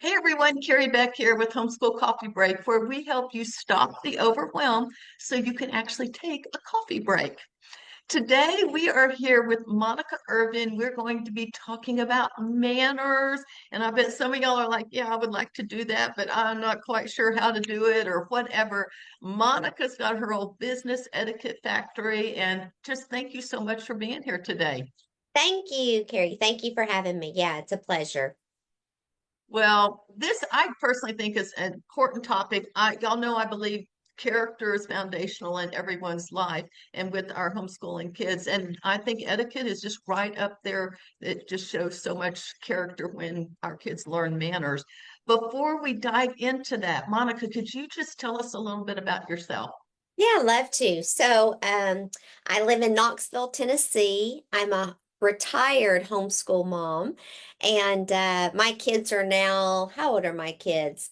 Hey everyone, Carrie Beck here with Homeschool Coffee Break, where we help you stop the overwhelm so you can actually take a coffee break. Today we are here with Monica Irvine. We're going to be talking about manners, and I bet some of y'all are like, yeah, I would like to do that, but I'm not quite sure how to do it or whatever. Monica's got her old business, Etiquette Factory, and just thank you so much for being here today. Thank you, Carrie. Thank you for having me. Yeah, it's a pleasure. Well, this I personally think is an important topic. Y'all know I believe character is foundational in everyone's life and with our homeschooling kids. And I think etiquette is just right up there. It just shows so much character when our kids learn manners. Before we dive into that, Monica, could you just tell us a little bit about yourself? Yeah, I love to. I live in Knoxville, Tennessee. I'm a retired homeschool mom, and my kids are now, how old are my kids?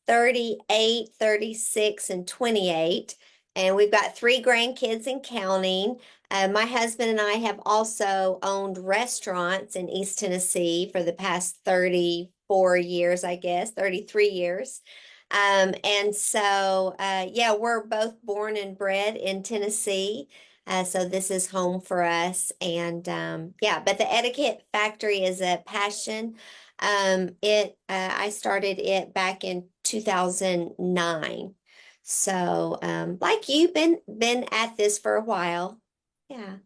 38, 36, and 28. And we've got three grandkids and counting. My husband and I have also owned restaurants in East Tennessee for the past 34 years, I guess, 33 years. Yeah, we're both born and bred in Tennessee. So this is home for us. Yeah, but the Etiquette Factory is a passion. I started it back in 2009. Like you, been at this for a while. Yeah,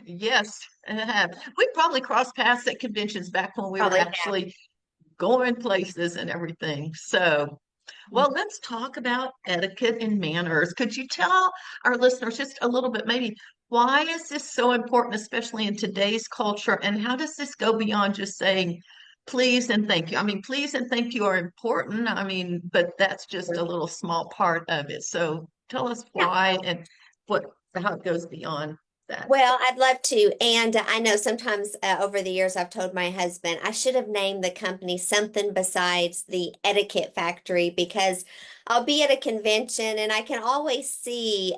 Yes, we probably crossed paths at conventions back when we were probably actually going places and everything. So, have. well, let's talk about etiquette and manners. Could you tell our listeners just a little bit, maybe, why is this so important, especially in today's culture? And how does this go beyond just saying please and thank you? I mean, please and thank you are important. I mean, but that's just a little small part of it. So tell us Yeah. why and what how it goes beyond that. Well, I'd love to. And I know sometimes over the years I've told my husband I should have named the company something besides the Etiquette Factory because I'll be at a convention and I can always see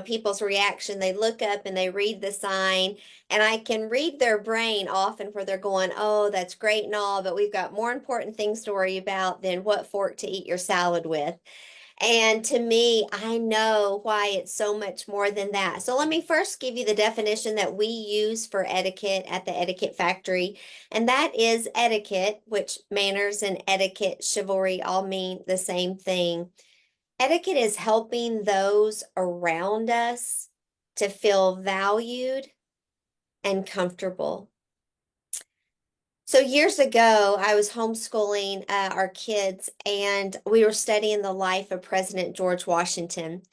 people's reaction. They look up and they read the sign and I can read their brain often where they're going, "Oh, that's great and all, but we've got more important things to worry about than what fork to eat your salad with." And to me, I know why it's so much more than that. So let me first give you the definition that we use for etiquette at the Etiquette Factory. And that is etiquette, which manners and etiquette, chivalry all mean the same thing. Etiquette is helping those around us to feel valued and comfortable. So years ago, I was homeschooling our kids, and we were studying the life of President George Washington.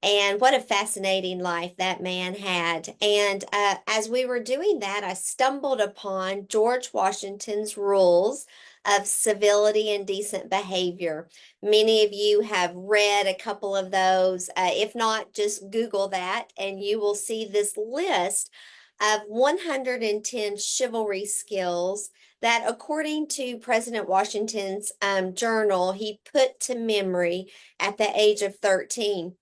And what a fascinating life that man had. And as we were doing that, I stumbled upon George Washington's rules of civility and decent behavior. Many of you have read a couple of those. If not, just Google that, and you will see this list of 110 chivalry skills that, according to President Washington's journal, he put to memory at the age of 13.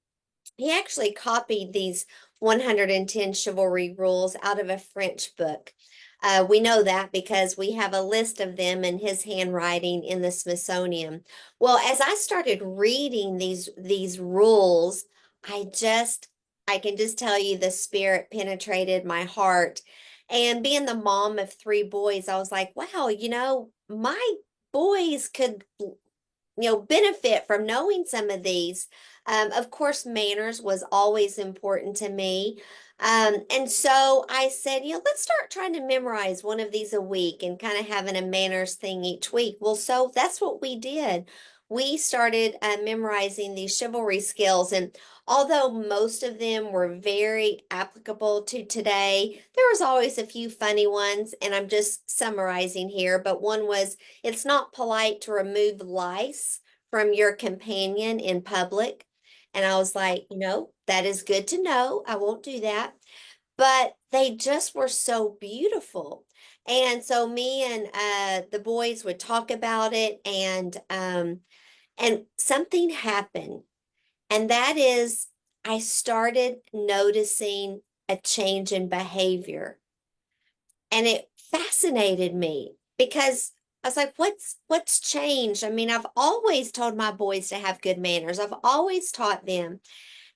He actually copied these 110 chivalry rules out of a French book. We know that because we have a list of them in his handwriting in the Smithsonian. Well, as I started reading these rules, I can just tell you the spirit penetrated my heart. And being the mom of three boys, I was like, wow, my boys could benefit from knowing some of these. Of course, manners was always important to me. And so I said, let's start trying to memorize one of these a week and kind of having a manners thing each week. Well, so that's what we did. We started memorizing these chivalry skills. And although most of them were very applicable to today, there was always a few funny ones. And I'm just summarizing here, but one was it's not polite to remove lice from your companion in public. And I was like, that is good to know. I won't do that. But they just were so beautiful. And so me and the boys would talk about it and something happened. And that is I started noticing a change in behavior. And it fascinated me because I was like, what's changed? I mean, I've always told my boys to have good manners. I've always taught them.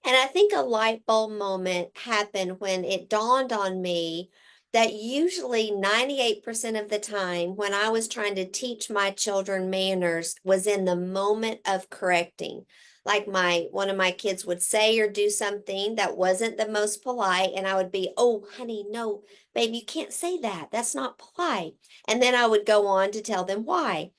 And I think a light bulb moment happened when it dawned on me that usually 98% of the time when I was trying to teach my children manners was in the moment of correcting. Like one of my kids would say or do something that wasn't the most polite, and I would be, "Oh, honey, no, babe, you can't say that. That's not polite." And then I would go on to tell them why.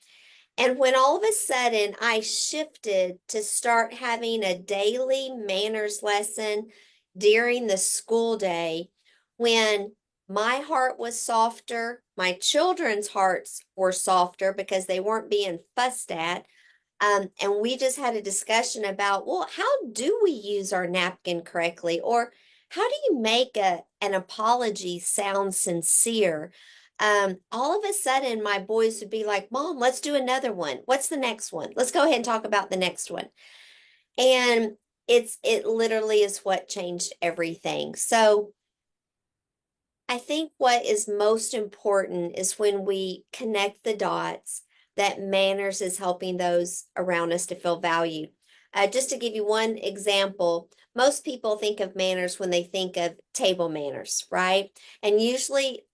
And when all of a sudden I shifted to start having a daily manners lesson during the school day, when my heart was softer, my children's hearts were softer because they weren't being fussed at. And we just had a discussion about, well, how do we use our napkin correctly? Or how do you make an apology sound sincere? All of a sudden, my boys would be like, Mom, let's do another one. What's the next one? Let's go ahead and talk about the next one. And it literally is what changed everything. So I think what is most important is when we connect the dots that manners is helping those around us to feel valued. Just to give you one example, most people think of manners when they think of table manners, right? And usually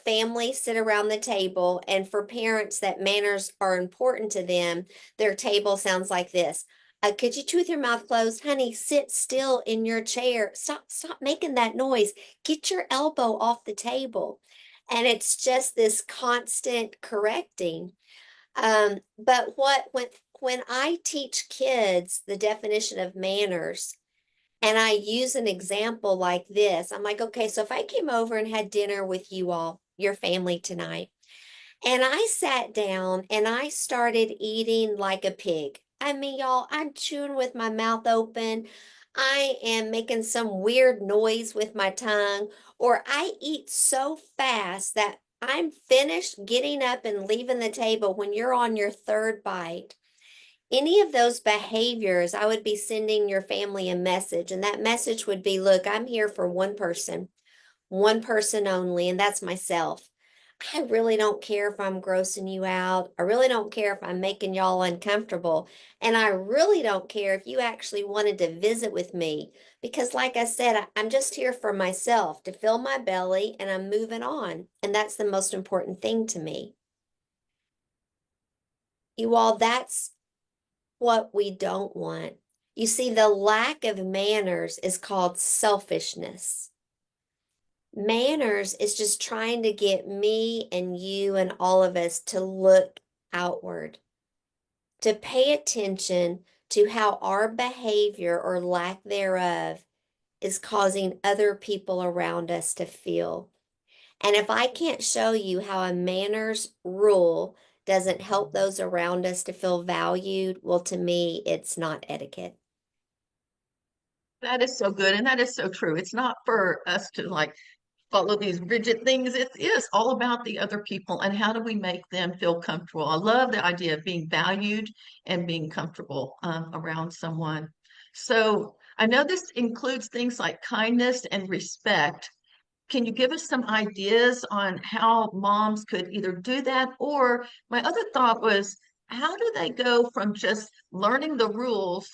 families sit around the table, and for parents that manners are important to them, their table sounds like this. Could you chew with your mouth closed? Honey, sit still in your chair. Stop making that noise. Get your elbow off the table. And it's just this constant correcting. But when I teach kids the definition of manners and I use an example like this, I'm like, okay, so if I came over and had dinner with you all, your family tonight, and I sat down and I started eating like a pig. I mean, y'all, I'm chewing with my mouth open. I am making some weird noise with my tongue, or I eat so fast that I'm finished getting up and leaving the table when you're on your third bite. Any of those behaviors, I would be sending your family a message, and that message would be, look, I'm here for one person only, and that's myself. I really don't care if I'm grossing you out. I really don't care if I'm making y'all uncomfortable. And I really don't care if you actually wanted to visit with me. Because, like I said, I'm just here for myself to fill my belly and I'm moving on. And that's the most important thing to me. You all, that's what we don't want. You see, the lack of manners is called selfishness. Manners is just trying to get me and you and all of us to look outward, to pay attention to how our behavior or lack thereof is causing other people around us to feel. And if I can't show you how a manners rule doesn't help those around us to feel valued, well, to me, it's not etiquette. That is so good, and that is so true. It's not for us to like follow these rigid things. It is all about the other people and how do we make them feel comfortable. I love the idea of being valued and being comfortable around someone. So I know this includes things like kindness and respect. Can you give us some ideas on how moms could either do that? Or my other thought was, how do they go from just learning the rules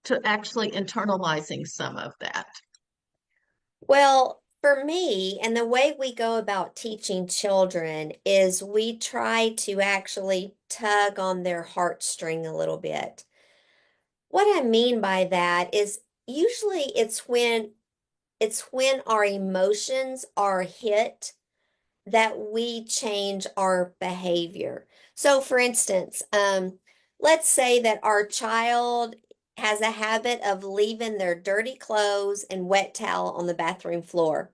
to actually internalizing some of that? Well, for me, and the way we go about teaching children is we try to actually tug on their heartstring a little bit. What I mean by that is usually it's when our emotions are hit that we change our behavior. So, for instance, let's say that our child has a habit of leaving their dirty clothes and wet towel on the bathroom floor.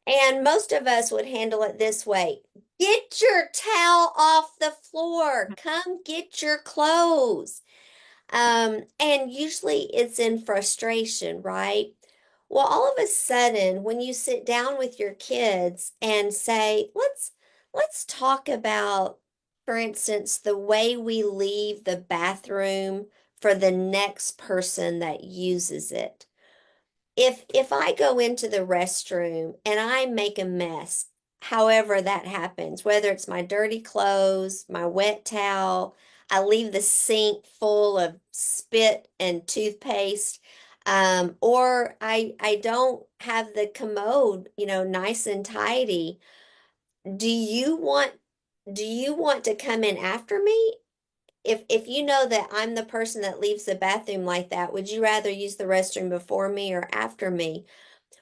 And most of us would handle it this way. Get your towel off the floor. Come get your clothes. And usually it's in frustration, right? Well, all of a sudden, when you sit down with your kids and say, let's talk about, for instance, the way we leave the bathroom for the next person that uses it. If I go into the restroom and I make a mess, however that happens, whether it's my dirty clothes, my wet towel, I leave the sink full of spit and toothpaste, or I don't have the commode, nice and tidy. Do you want do you want to come in after me? If you know that I'm the person that leaves the bathroom like that, would you rather use the restroom before me or after me?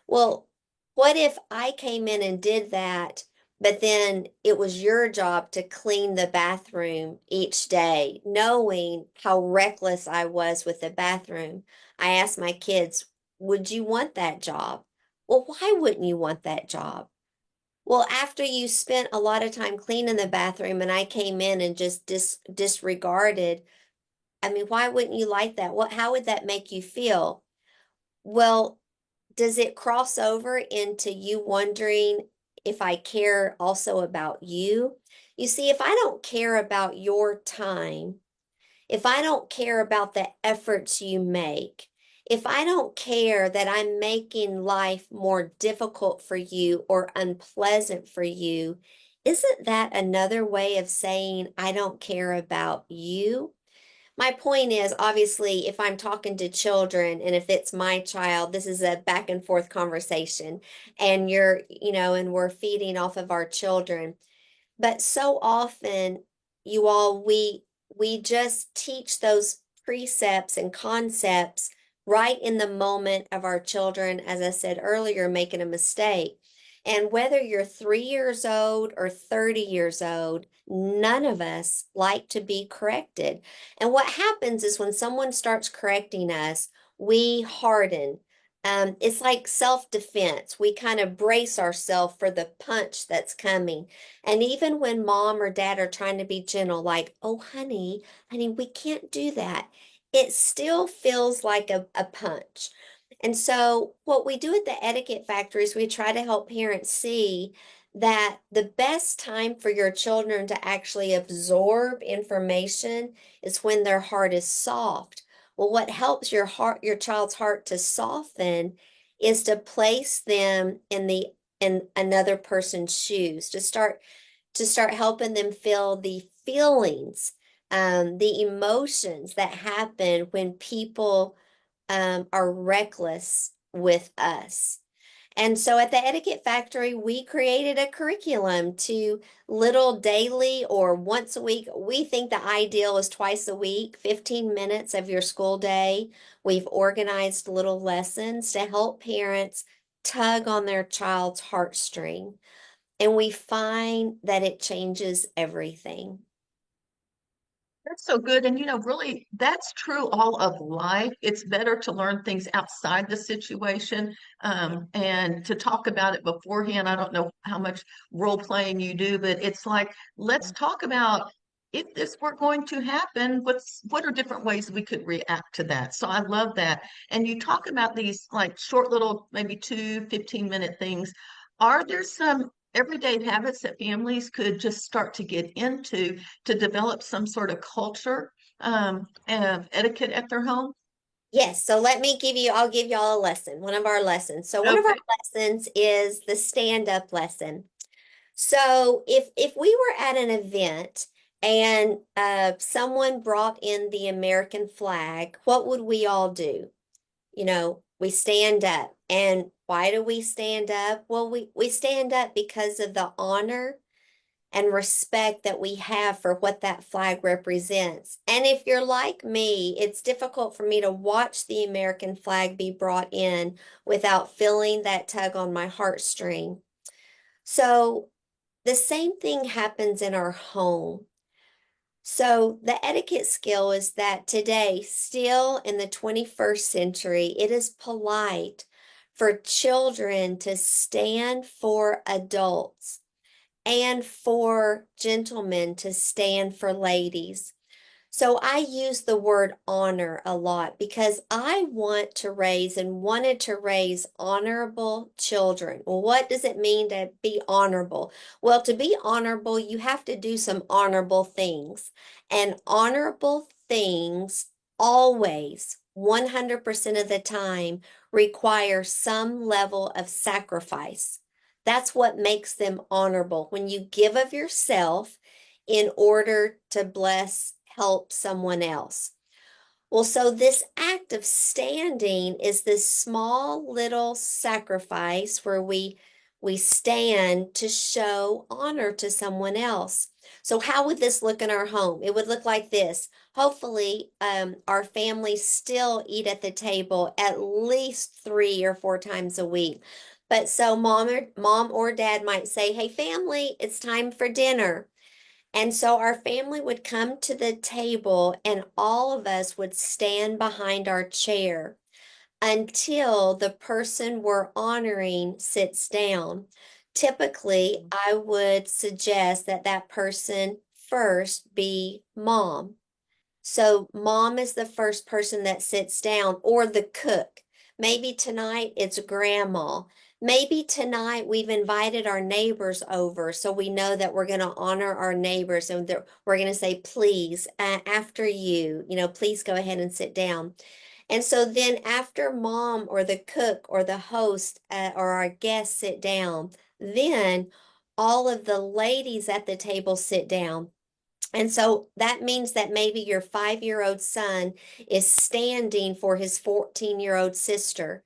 Well, what if I came in and did that, but then it was your job to clean the bathroom each day, knowing how reckless I was with the bathroom? I asked my kids, would you want that job? Well, why wouldn't you want that job? Well, after you spent a lot of time cleaning the bathroom and I came in and just disregarded, I mean, why wouldn't you like that? How would that make you feel? Well, does it cross over into you wondering if I care also about you? You see, if I don't care about your time, if I don't care about the efforts you make, if I don't care that I'm making life more difficult for you or unpleasant for you, isn't that another way of saying I don't care about you? My point is, obviously, if I'm talking to children and if it's my child, this is a back and forth conversation, and and we're feeding off of our children. But so often, you all, we just teach those precepts and concepts right in the moment of our children, as I said earlier, making a mistake. And whether you're 3 years old or 30 years old, none of us like to be corrected. And what happens is when someone starts correcting us, we harden. It's like self-defense. We kind of brace ourselves for the punch that's coming. And even when mom or dad are trying to be gentle, like, oh, honey, we can't do that, it still feels like a punch. And so, what we do at the Etiquette Factory is we try to help parents see that the best time for your children to actually absorb information is when their heart is soft. Well, what helps your child's heart to soften is to place them in another person's shoes, to start helping them feel the feelings, the emotions that happen when people are reckless with us. And so at the Etiquette Factory, we created a curriculum to little daily or once a week. We think the ideal is twice a week, 15 minutes of your school day. We've organized little lessons to help parents tug on their child's heartstring. And we find that it changes everything. That's so good. And really, that's true all of life. It's better to learn things outside the situation, and to talk about it beforehand. I don't know how much role playing you do, but it's like, let's talk about if this were going to happen, what are different ways we could react to that? So I love that. And you talk about these like short little, maybe 15-minute things. Are there some everyday habits that families could just start to get into to develop some sort of culture of etiquette at their home? Yes, so I'll give y'all a lesson, one of our lessons. So one of our Okay. lessons is the stand-up lesson. So if we were at an event and someone brought in the American flag, what would we all do? We stand up. And why do we stand up? Well, we stand up because of the honor and respect that we have for what that flag represents. And if you're like me, it's difficult for me to watch the American flag be brought in without feeling that tug on my heartstring. So the same thing happens in our home. So the etiquette skill is that today, still in the 21st century, it is polite for children to stand for adults and for gentlemen to stand for ladies. So I use the word honor a lot because I want to raise and wanted to raise honorable children. Well, what does it mean to be honorable? Well, to be honorable, you have to do some honorable things. And honorable things always, 100% of the time, require some level of sacrifice. That's what makes them honorable. When you give of yourself in order to bless, help someone else. Well, so this act of standing is this small little sacrifice where we stand to show honor to someone else. So how would this look in our home? It would look like this. Hopefully, our families still eat at the table at least 3 or 4 times a week. But so mom or dad might say, "Hey, family, it's time for dinner." And so our family would come to the table and all of us would stand behind our chair until the person we're honoring sits down. Typically, I would suggest that that person first be mom. So mom is the first person that sits down, or the cook. Maybe tonight it's grandma. Maybe tonight we've invited our neighbors over, so we know that we're going to honor our neighbors and we're going to say, please, after you, please go ahead and sit down. And so then after mom or the cook or the host or our guests sit down, then all of the ladies at the table sit down. And so that means that maybe your 5-year-old son is standing for his 14-year-old sister.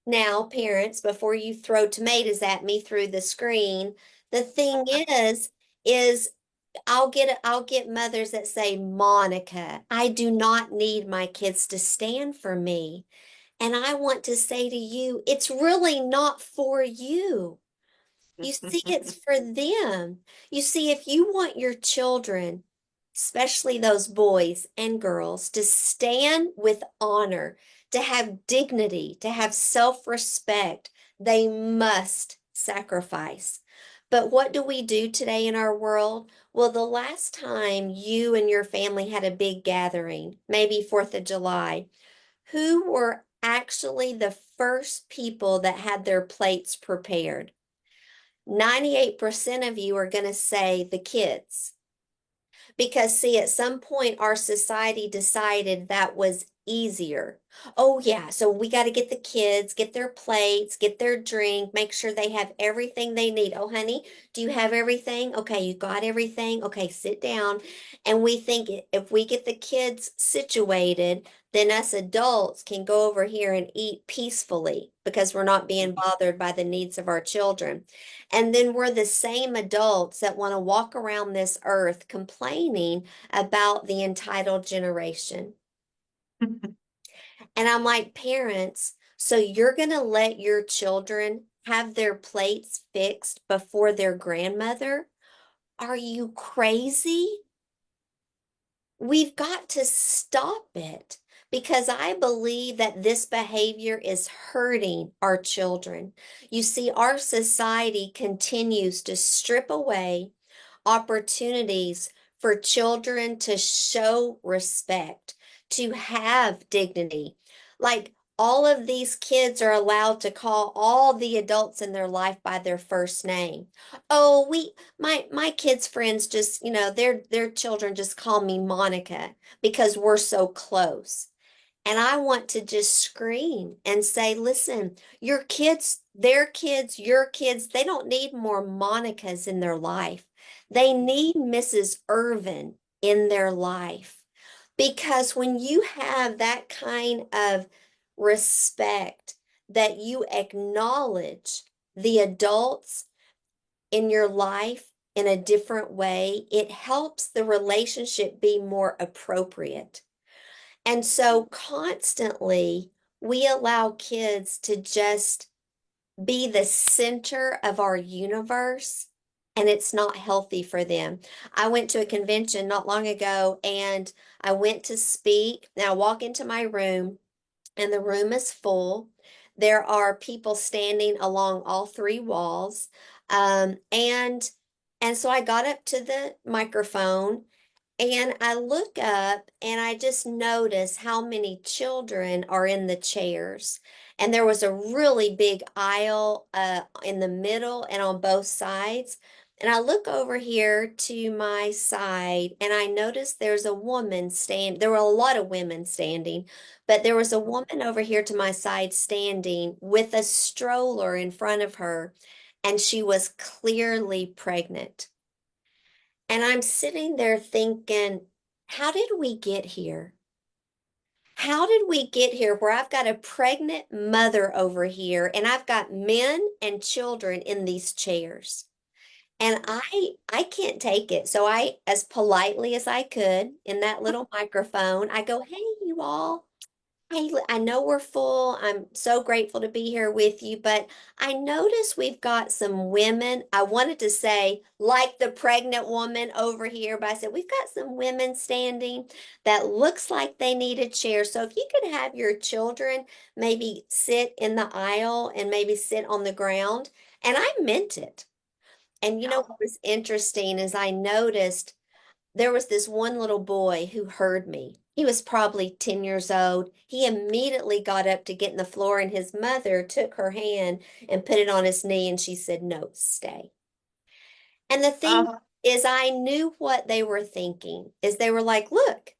Now, parents, before you throw tomatoes at me through the screen, the thing is I'll get mothers that say, Monica, I do not need my kids to stand for me. And I want to say to you, it's really not for you. You see, it's for them. You see, if you want your children, especially those boys and girls, to stand with honor, to have dignity, to have self-respect, they must sacrifice. But what do we do today in our world? Well, the last time you and your family had a big gathering, maybe 4th of July, who were actually the first people that had their plates prepared? 98% of you are going to say the kids. Because, see, at some point, our society decided that was easier. Oh, yeah, so we got to get the kids, get their plates, get their drink, make sure they have everything they need. Oh, honey, do you have everything? Okay, you got everything? Okay, sit down. And we think if we get the kids situated, then us adults can go over here and eat peacefully because we're not being bothered by the needs of our children. And then we're the same adults that want to walk around this earth complaining about the entitled generation. And I'm like, parents, so you're going to let your children have their plates fixed before their grandmother? Are you crazy? We've got to stop it because I believe that this behavior is hurting our children. You see, our society continues to strip away opportunities for children to show respect, to have dignity. Like all of these kids are allowed to call all the adults in their life by their first name. Oh, my kids' friends just, their children just call me Monica because we're so close. And I want to just scream and say, listen, your kids, their kids, your kids, they don't need more Monicas in their life. They need Mrs. Irvin in their life. Because when you have that kind of respect, that you acknowledge the adults in your life in a different way, it helps the relationship be more appropriate. And so constantly we allow kids to just be the center of our universe, and it's not healthy for them. I went to a convention not long ago and I went to speak. Now I walk into my room and the room is full. There are people standing along all 3 walls. And so I got up to the microphone and I look up and I just notice how many children are in the chairs. And there was a really big aisle in the middle and on both sides. And I look over here to my side and I notice there's a woman stand. There were a lot of women standing, but there was a woman over here to my side standing with a stroller in front of her. and she was clearly pregnant. And I'm sitting there thinking, how did we get here? How did we get here where I've got a pregnant mother over here and I've got men and children in these chairs? And I can't take it. So I, as politely as I could in that little microphone, I go, "Hey, you all. Hey, I know we're full. I'm so grateful to be here with you, but I notice we've got some women. I wanted to say, like the pregnant woman over here, but I said, we've got some women standing that looks like they need a chair. So if you could have your children maybe sit in the aisle and maybe sit on the ground." And I meant it. And you know what was interesting is I noticed there was this one little boy who heard me. He was probably 10 years old. He immediately got up to get in the floor, and his mother took her hand and put it on his knee, and she said, "No, stay." And the thing Oh, is, I knew what they were thinking, is they were like, "Look,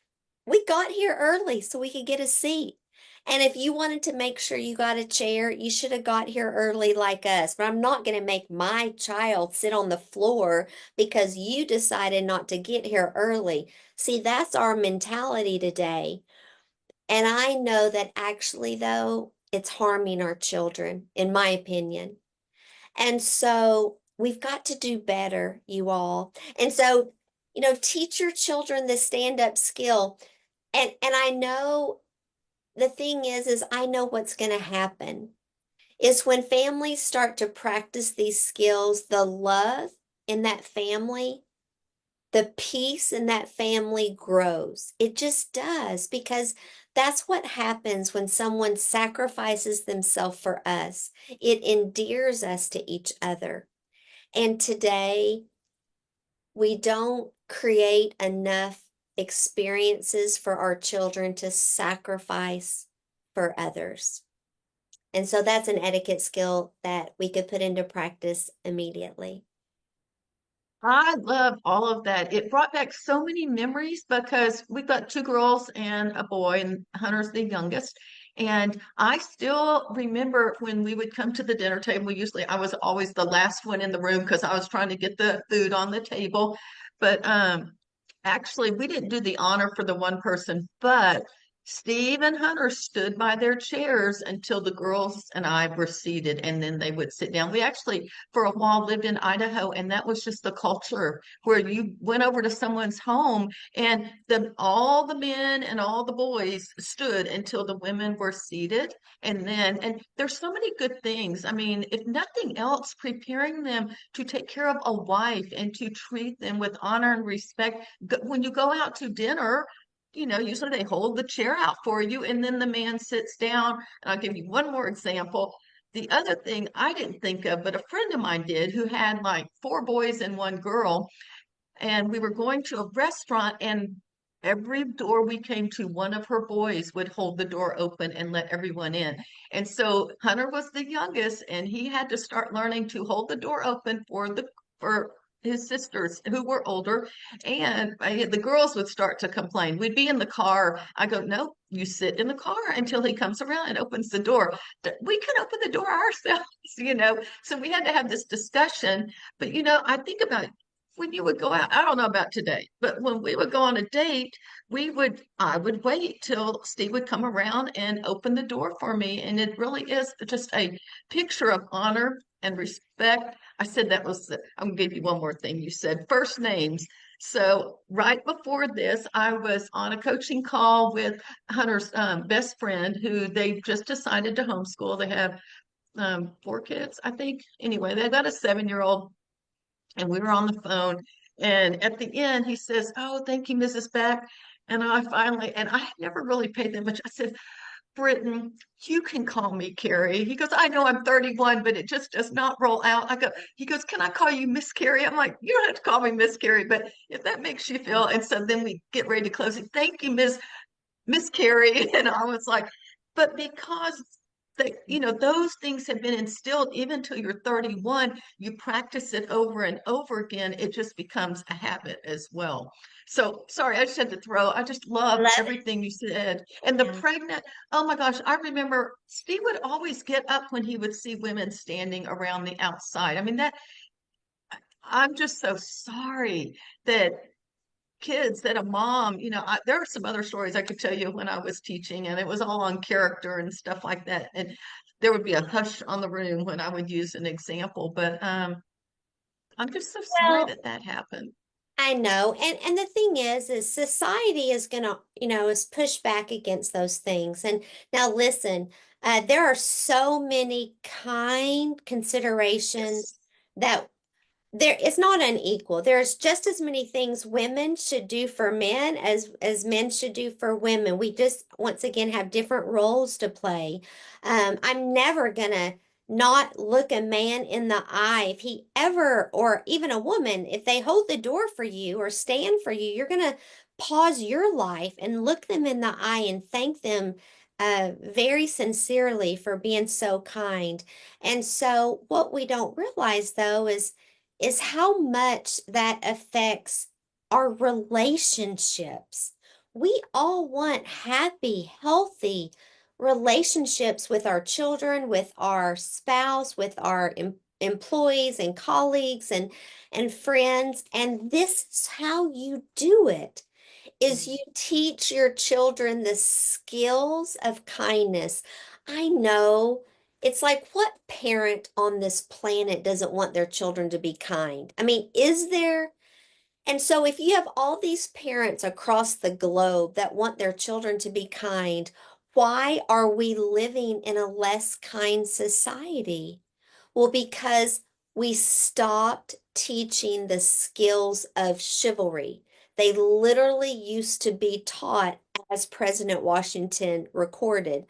we got here early so we could get a seat. And if you wanted to make sure you got a chair, you should have got here early like us. But I'm not going to make my child sit on the floor because you decided not to get here early." See, that's our mentality today. And I know that actually, though, it's harming our children, in my opinion. And so we've got to do better, you all. And so, teach your children the stand-up skill. And I know the thing is I know what's going to happen is when families start to practice these skills, the love in that family, the peace in that family grows. It just does because that's what happens when someone sacrifices themselves for us. It endears us to each other. And today, we don't create enough experiences for our children to sacrifice for others. And so that's an etiquette skill that we could put into practice immediately. I love all of that. It brought back so many memories because we've got two girls and a boy, and Hunter's the youngest. And I still remember when we would come to the dinner table, I was always the last one in the room because I was trying to get the food on the table. But actually, we didn't do the honor for the one person, but Steve and Hunter stood by their chairs until the girls and I were seated, and then they would sit down. We actually for a while lived in Idaho, and that was just the culture where you went over to someone's home and all the men and all the boys stood until the women were seated. And there's so many good things. I mean, if nothing else, preparing them to take care of a wife and to treat them with honor and respect. When you go out to dinner, usually they hold the chair out for you and then the man sits down. And I'll give you one more example. The other thing I didn't think of, but a friend of mine did who had like four boys and one girl. And we were going to a restaurant, and every door we came to, one of her boys would hold the door open and let everyone in. And so Hunter was the youngest, and he had to start learning to hold the door open for his sisters who were older. And the girls would start to complain. We'd be in the car. I go, "No, you sit in the car until he comes around and opens the door. We can open the door ourselves." So we had to have this discussion. But I think about when you would go out, I don't know about today, but when we would go on a date, I would wait till Steve would come around and open the door for me. And it really is just a picture of honor and respect. I said I'm gonna give you one more thing. You said first names. So right before this, I was on a coaching call with Hunter's best friend who they just decided to homeschool. They have four kids, I think. Anyway, they got a 7-year-old, and we were on the phone. And at the end, he says, "Oh, thank you, Mrs. Beck." And I had never really paid that much. I said, "Britton, you can call me Carrie." He goes, "I know I'm 31, but it just does not roll out." He goes, "Can I call you Miss Carrie?" I'm like, "You don't have to call me Miss Carrie, but if that makes you feel." And so then we get ready to close it. "Thank you, Miss Carrie." And I was like, but because that, those things have been instilled even till you're 31. You practice it over and over again, it just becomes a habit as well. So sorry, I just had to I just loved Love it. everything you said. And the Yeah. pregnant, oh my gosh, I remember Steve would always get up when he would see women standing around the outside. I mean, I'm just so sorry that that a mom, there are some other stories I could tell you when I was teaching, and it was all on character and stuff like that. And there would be a hush on the room when I would use an example, but I'm just so sorry Well, that that happened. I know. And the thing is society is gonna, is push back against those things. And now listen, there are so many kind considerations Yes. that there it's not unequal. There's just as many things women should do for men as men should do for women. We just once again have different roles to play. I'm never gonna not look a man in the eye if he ever, or even a woman, if they hold the door for you or stand for you, you're gonna pause your life and look them in the eye and thank them very sincerely for being so kind. And so what we don't realize though is how much that affects our relationships. We all want happy, healthy relationships with our children, with our spouse, with our employees and colleagues and friends. And this is how you do it is you teach your children the skills of kindness. I know it's like what parent on this planet doesn't want their children to be kind? I mean, is there? And so if you have all these parents across the globe that want their children to be kind, why are we living in a less kind society? Well, because we stopped teaching the skills of chivalry. They literally used to be taught as President Washington recorded.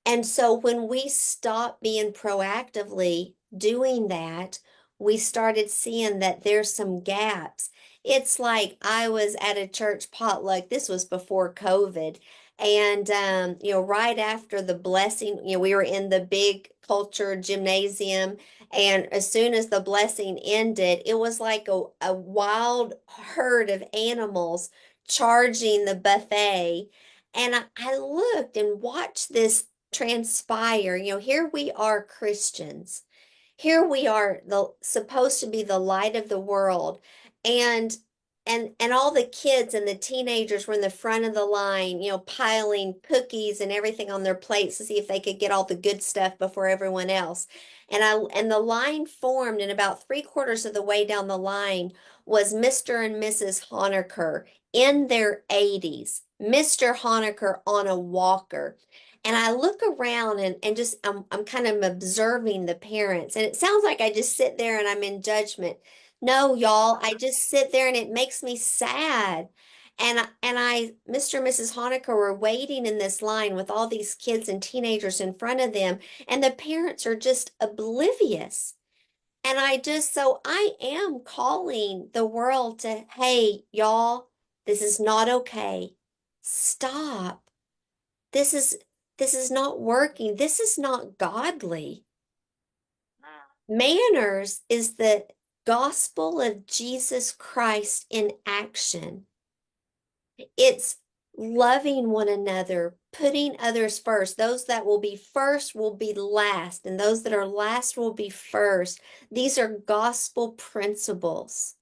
And so when we stopped being proactively doing that, we started seeing that there's some gaps. It's like I was at a church potluck. This was before COVID. And, right after the blessing, we were in the big culture gymnasium. And as soon as the blessing ended, it was like a wild herd of animals charging the buffet. And I looked and watched this transpire. Here we are Christians. Here we are the supposed to be the light of the world. And and all the kids and the teenagers were in the front of the line, piling cookies and everything on their plates to see if they could get all the good stuff before everyone else. And the line formed, and about three-quarters of the way down the line was Mr. and Mrs. Honecker in their 80s. Mr. Honecker on a walker. And I look around and just I'm kind of observing the parents. And it sounds like I just sit there and I'm in judgment. No, y'all, I just sit there and it makes me sad. Mr. and Mrs. Honecker were waiting in this line with all these kids and teenagers in front of them, and the parents are just oblivious. And so I am calling the world to, hey, y'all, this is not okay. Stop. This is this is not working. This is not godly. Manners is the gospel of Jesus Christ in action. It's loving one another, putting others first. Those that will be first will be last, and those that are last will be first. These are gospel principles.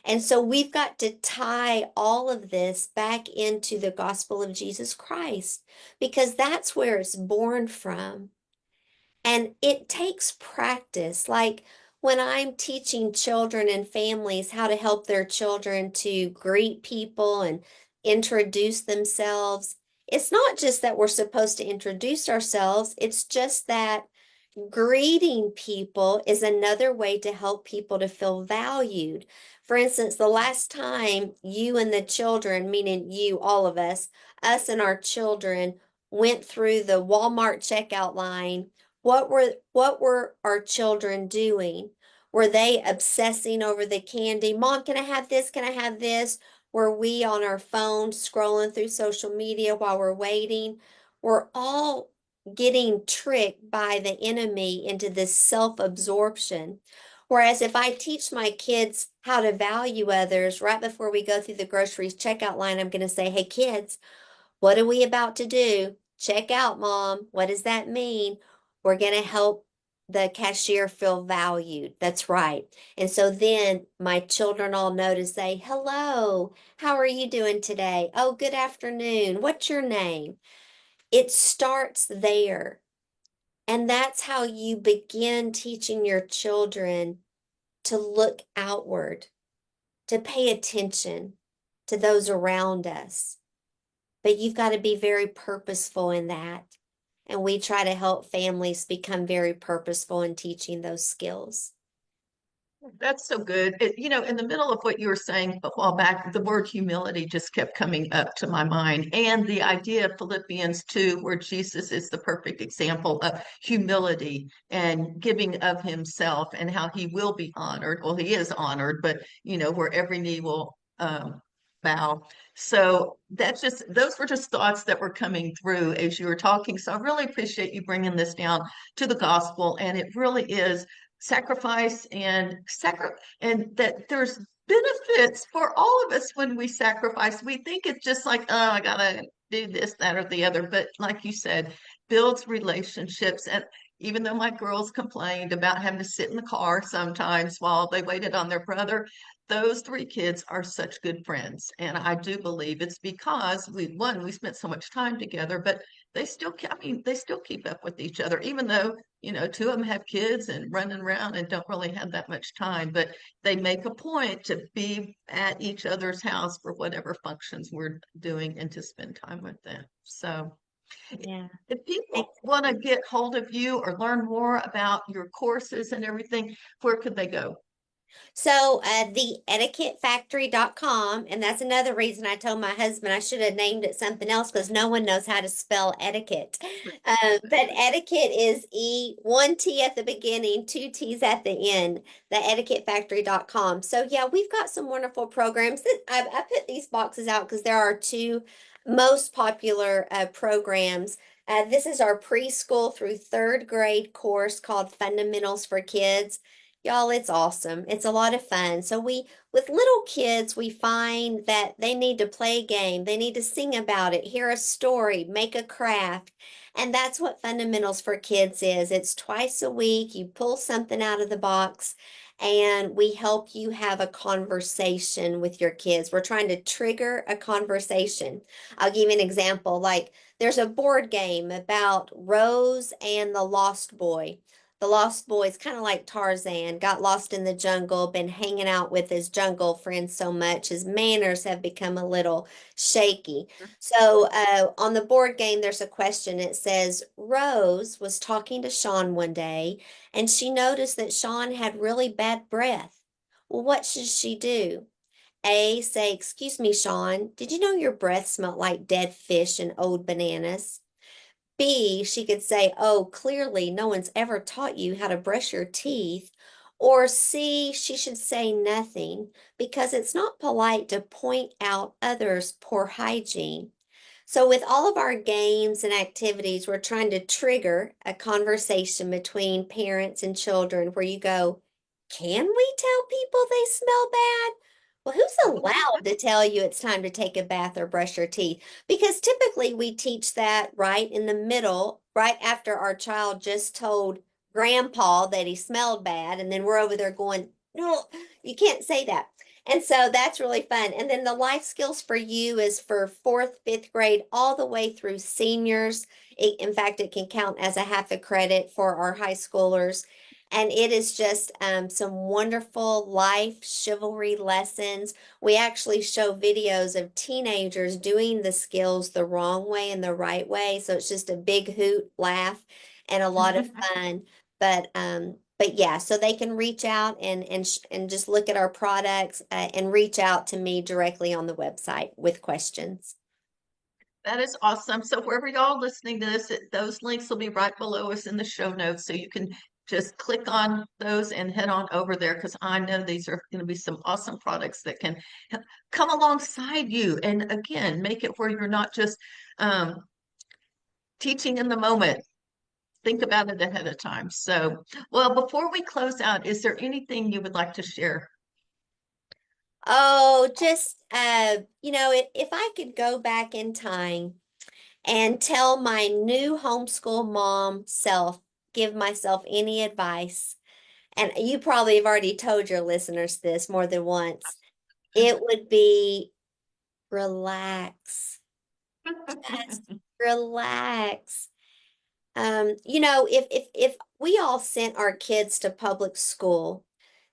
And so we've got to tie all of this back into the gospel of Jesus Christ because that's where it's born from. And it takes practice. Like when I'm teaching children and families how to help their children to greet people and introduce themselves, it's not just that we're supposed to introduce ourselves, it's just that greeting people is another way to help people to feel valued. For instance, the last time you and the children, meaning you, all of us and our children, went through the Walmart checkout line, what were our children doing? Were they obsessing over the candy? Mom, can I have this? Can I have this? Were we on our phone scrolling through social media while we're waiting? We're all getting tricked by the enemy into this self-absorption. Whereas if I teach my kids how to value others right before we go through the groceries checkout line, I'm going to say, hey, kids, what are we about to do? Check out, Mom. What does that mean? We're going to help the cashier feel valued. That's right. And so then my children all know to say, hello, how are you doing today? Oh, good afternoon. What's your name? It starts there. And that's how you begin teaching your children to look outward, to pay attention to those around us. But you've got to be very purposeful in that. And we try to help families become very purposeful in teaching those skills. That's so good. In the middle of what you were saying a while back, the word humility just kept coming up to my mind. And the idea of Philippians 2, where Jesus is the perfect example of humility and giving of himself and how he will be honored. Well, he is honored, but, where every knee will bow. So those were just thoughts that were coming through as you were talking. So I really appreciate you bringing this down to the gospel. And it really is sacrifice and that there's benefits for all of us when we sacrifice. We think it's just like, oh, I gotta do this, that, or the other. But like you said, builds relationships. And even though my girls complained about having to sit in the car sometimes while they waited on their brother, those three kids are such good friends. And I do believe it's because we spent so much time together, but they still keep up with each other, even though two of them have kids and running around and don't really have that much time, but they make a point to be at each other's house for whatever functions we're doing and to spend time with them. So Yeah. if people want to get hold of you or learn more about your courses and everything, where could they go? So, the etiquettefactory.com, and that's another reason I told my husband I should have named it something else because no one knows how to spell etiquette. But etiquette is one T at the beginning, two T's at the end, the etiquettefactory.com. So, yeah, we've got some wonderful programs. I put these boxes out because there are two most popular programs. This is our preschool through third grade course called Fundamentals for Kids. Y'all, it's awesome. It's a lot of fun. So with little kids, we find that they need to play a game. They need to sing about it, hear a story, make a craft. And that's what Fundamentals for Kids is. It's twice a week. You pull something out of the box and we help you have a conversation with your kids. We're trying to trigger a conversation. I'll give you an example. Like there's a board game about Rose and the Lost Boy. The Lost Boy is kind of like Tarzan, got lost in the jungle, been hanging out with his jungle friends so much, his manners have become a little shaky. So on the board game, there's a question. It says, Rose was talking to Sean one day, and she noticed that Sean had really bad breath. Well, what should she do? A, say, excuse me, Sean, did you know your breath smelled like dead fish and old bananas? B, she could say, oh, clearly no one's ever taught you how to brush your teeth. Or C, she should say nothing because it's not polite to point out others' poor hygiene. So, with all of our games and activities, we're trying to trigger a conversation between parents and children where you go, can we tell people they smell bad? Well, who's allowed to tell you it's time to take a bath or brush your teeth? Because typically we teach that right in the middle, right after our child just told grandpa that he smelled bad. And then we're over there going, no, you can't say that. And so that's really fun. And then the life skills for you is for fourth, fifth grade, all the way through seniors. In fact, it can count as a half a credit for our high schoolers. And it is just some wonderful life chivalry lessons. We actually show videos of teenagers doing the skills the wrong way and the right way. So it's just a big hoot, laugh, and a lot of fun. But yeah, so they can reach out and just look at our products and reach out to me directly on the website with questions. That is awesome. So wherever y'all listening to this, those links will be right below us in the show notes. So you can just click on those and head on over there because I know these are going to be some awesome products that can come alongside you. And again, make it where you're not just um, teaching in the moment. think about it ahead of time. So, well, before we close out, is there anything you would like to share? Oh, just if I could go back in time and tell my new homeschool mom self, give myself any advice, and you probably have already told your listeners this more than once, it would be relax. Just relax. If we all sent our kids to public school,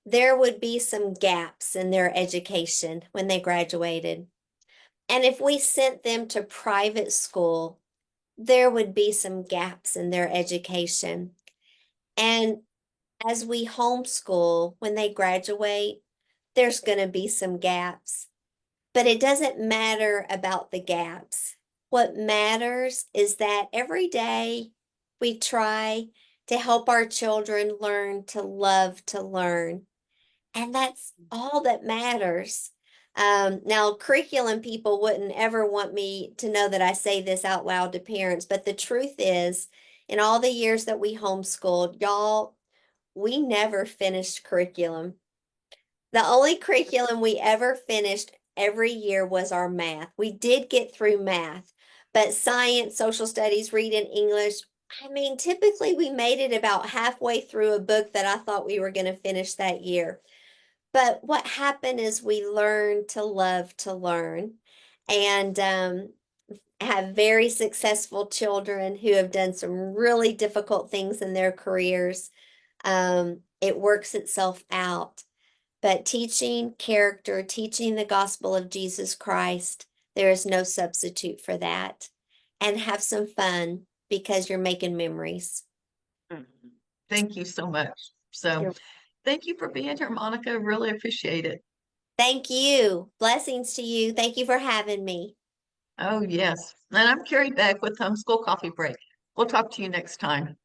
there would be some gaps in their education when they graduated. And if we sent them to private school, there would be some gaps in their education. And as we homeschool, when they graduate, there's going to be some gaps. But it doesn't matter about the gaps. What matters is that every day we try to help our children learn to love to learn. And that's all that matters. Now, curriculum people wouldn't ever want me to know that I say this out loud to parents, but the truth is, in all the years that we homeschooled, y'all, we never finished curriculum. The only curriculum we ever finished every year was our math. We did get through math, but science, social studies, reading, English, I mean, typically we made it about halfway through a book that I thought we were going to finish that year. But what happened is we learned to love to learn and have very successful children who have done some really difficult things in their careers. It works itself out. But teaching character, teaching the gospel of Jesus Christ, there is no substitute for that. And have some fun because you're making memories. Mhm. Thank you so much. So, You're, thank you for being here, Monica. Really appreciate it. thank you. Blessings to you. Thank you for having me. Oh, yes. And I'm Carrie Beck with Homeschool Coffee Break. We'll talk to you next time.